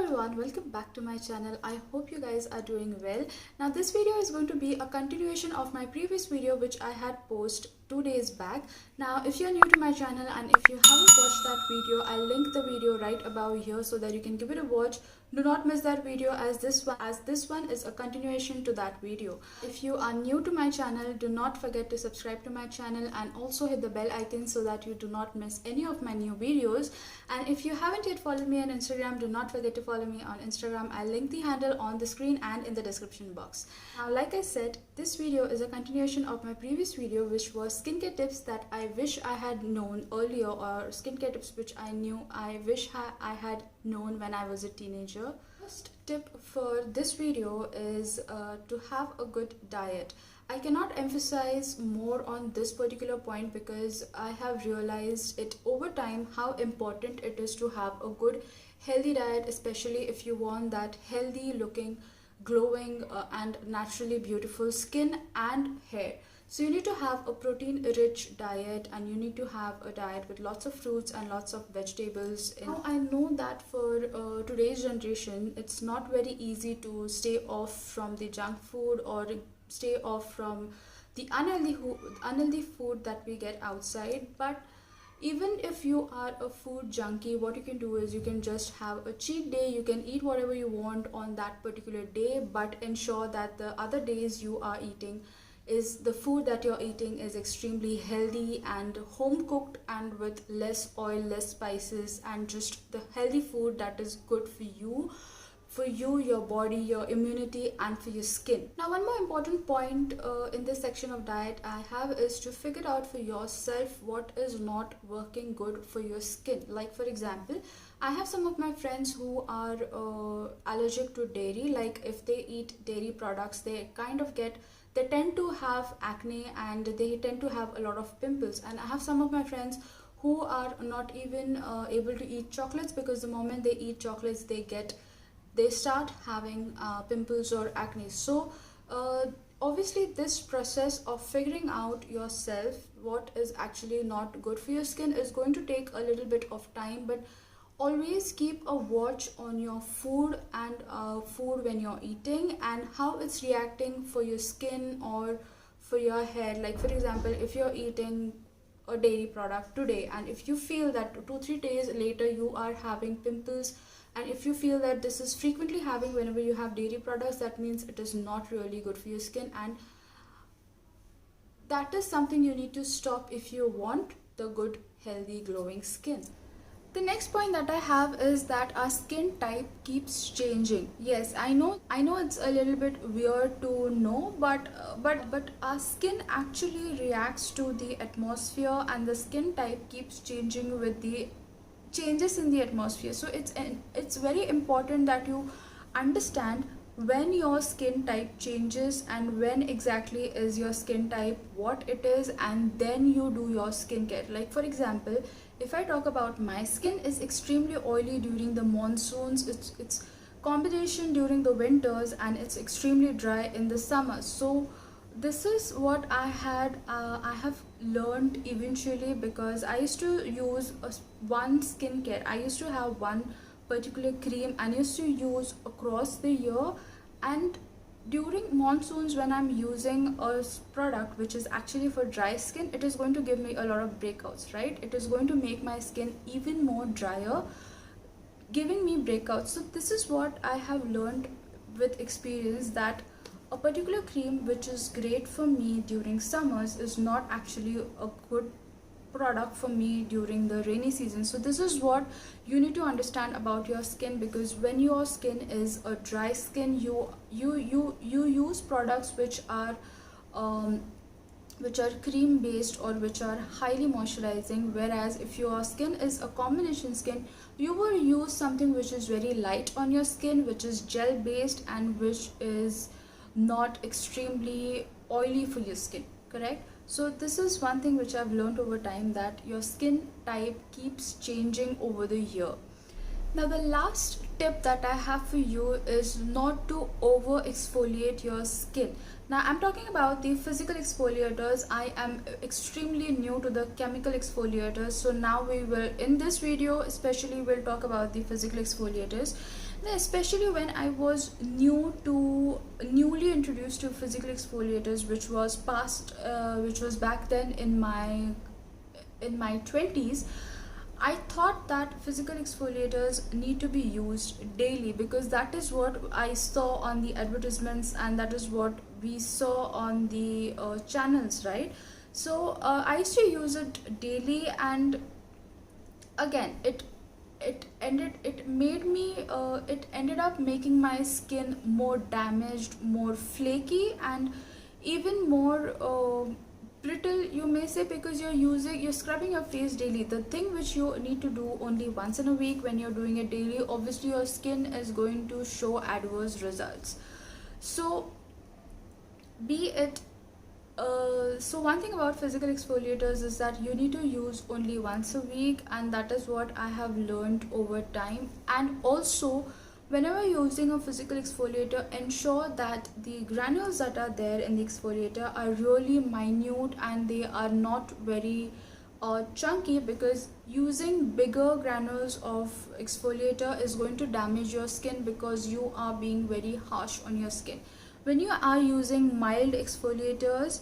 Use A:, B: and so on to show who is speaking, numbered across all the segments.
A: everyone, welcome back to my channel. I hope you guys are doing well. Now this video is going to be a continuation of my previous video which I had posted 2 days back. Now if you're new to my channel and if you haven't watched that video, I'll link the video right about here so that you can give it a watch. Do not miss that video as this one is a continuation to that video. If you are new to my channel, do not forget to subscribe to my channel and also hit the bell icon so that you do not miss any of my new videos. And if you haven't yet followed me on Instagram, do not forget to follow me on Instagram. I'll link the handle on the screen and in the description box. Now like I said, this video is a continuation of my previous video which was skincare tips that I wish I had known earlier, or skincare tips which I wish I had known when I was a teenager. First tip for this video is to have a good diet. I cannot emphasize more on this particular point because I have realized it over time how important it is to have a good healthy diet, especially if you want that healthy looking, glowing and naturally beautiful skin and hair. So you need to have a protein rich diet and you need to have a diet with lots of fruits and lots of vegetables. Now I know that for today's generation it's not very easy to stay off from the junk food or stay off from the unhealthy food that we get outside. But even if you are a food junkie, what you can do is you can just have a cheat day. You can eat whatever you want on that particular day, but ensure that the other days you are eating is the food that you're eating is extremely healthy and home cooked and with less oil, less spices, and just the healthy food that is good for you, your body, your immunity, and for your skin. Now one more important point in this section of diet I have is to figure out for yourself what is not working good for your skin. Like for example, I have some of my friends who are allergic to dairy. Like if they eat dairy products, they tend to have acne and they tend to have a lot of pimples. And I have some of my friends who are not even able to eat chocolates because the moment they eat chocolates they start having pimples or acne. So obviously this process of figuring out yourself what is actually not good for your skin is going to take a little bit of time, but always keep a watch on your food and food when you're eating and how it's reacting for your skin or for your hair. Like for example, if you're eating a dairy product today and if you feel that 2-3 days later you are having pimples, and if you feel that this is frequently having whenever you have dairy products, that means it is not really good for your skin, and that is something you need to stop if you want the good healthy glowing skin. The next point that I have is that our skin type keeps changing. Yes, I know it's a little bit weird to know, but our skin actually reacts to the atmosphere and the skin type keeps changing with the changes in the atmosphere. So it's very important that you understand when your skin type changes and when exactly is your skin type, what it is, and then you do your skincare. Like for example, if I talk about my skin is extremely oily during the monsoons, it's combination during the winters, and it's extremely dry in the summer. So this is what I have learned eventually, because I used to use one skincare. I used to have one particular cream and used to use across the year, and during monsoons when I'm using a product which is actually for dry skin, it is going to give me a lot of breakouts, right? It is going to make my skin even more drier, giving me breakouts. So this is what I have learned with experience, that a particular cream which is great for me during summers is not actually a good product for me during the rainy season. So this is what you need to understand about your skin, because when your skin is a dry skin, you use products which are cream based or which are highly moisturizing, whereas if your skin is a combination skin, you will use something which is very light on your skin, which is gel based and which is not extremely oily for your skin, correct? So this is one thing which I've learned over time, that your skin type keeps changing over the year. Now the last tip that I have for you is not to over exfoliate your skin. Now I'm talking about the physical exfoliators. I am extremely new to the chemical exfoliators, so now we will, in this video especially, we'll talk about the physical exfoliators. Now, especially when I was newly introduced to physical exfoliators, which was back then in my 20s. I thought that physical exfoliators need to be used daily because that is what I saw on the advertisements and that is what we saw on the channels, right? So I used to use it daily, and again it ended up making my skin more damaged, more flaky, and even more brittle, you may say, because you're scrubbing your face daily. The thing which you need to do only once in a week, when you're doing it daily, obviously your skin is going to show adverse results. So be it so one thing about physical exfoliators is that you need to use only once a week, and that is what I have learned over time. And also, whenever you're using a physical exfoliator, ensure that the granules that are there in the exfoliator are really minute and they are not very chunky, because using bigger granules of exfoliator is going to damage your skin because you are being very harsh on your skin. When you are using mild exfoliators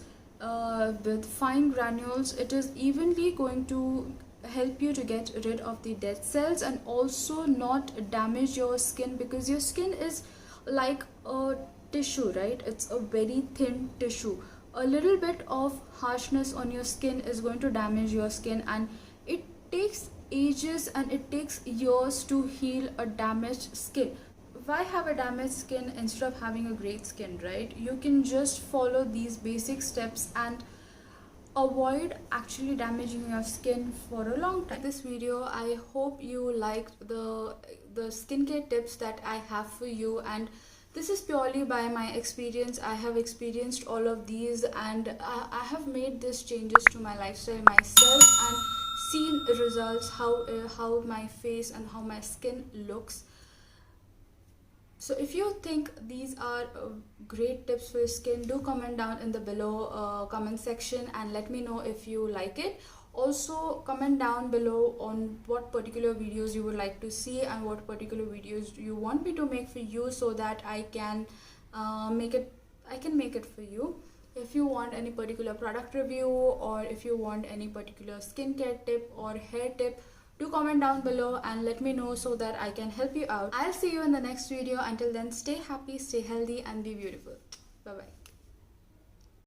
A: with fine granules, it is evenly going to help you to get rid of the dead cells and also not damage your skin, because your skin is like a tissue, right? It's a very thin tissue. A little bit of harshness on your skin is going to damage your skin, and it takes ages and it takes years to heal a damaged skin. Why have a damaged skin instead of having a great skin, right? You can just follow these basic steps and avoid actually damaging your skin for a long time. This video, I hope you liked the skincare tips that I have for you, and this is purely by my experience. I have experienced all of these, and I have made these changes to my lifestyle myself and seen results, how my face and how my skin looks. So if you think these are great tips for your skin, do comment down in the below comment section and let me know if you like it. Also comment down below on what particular videos you would like to see and what particular videos you want me to make for you, so that I can make it for you. If you want any particular product review, or if you want any particular skincare tip or hair tip, do comment down below and let me know so that I can help you out. I'll see you in the next video. Until then, stay happy, stay healthy, and be beautiful. Bye bye.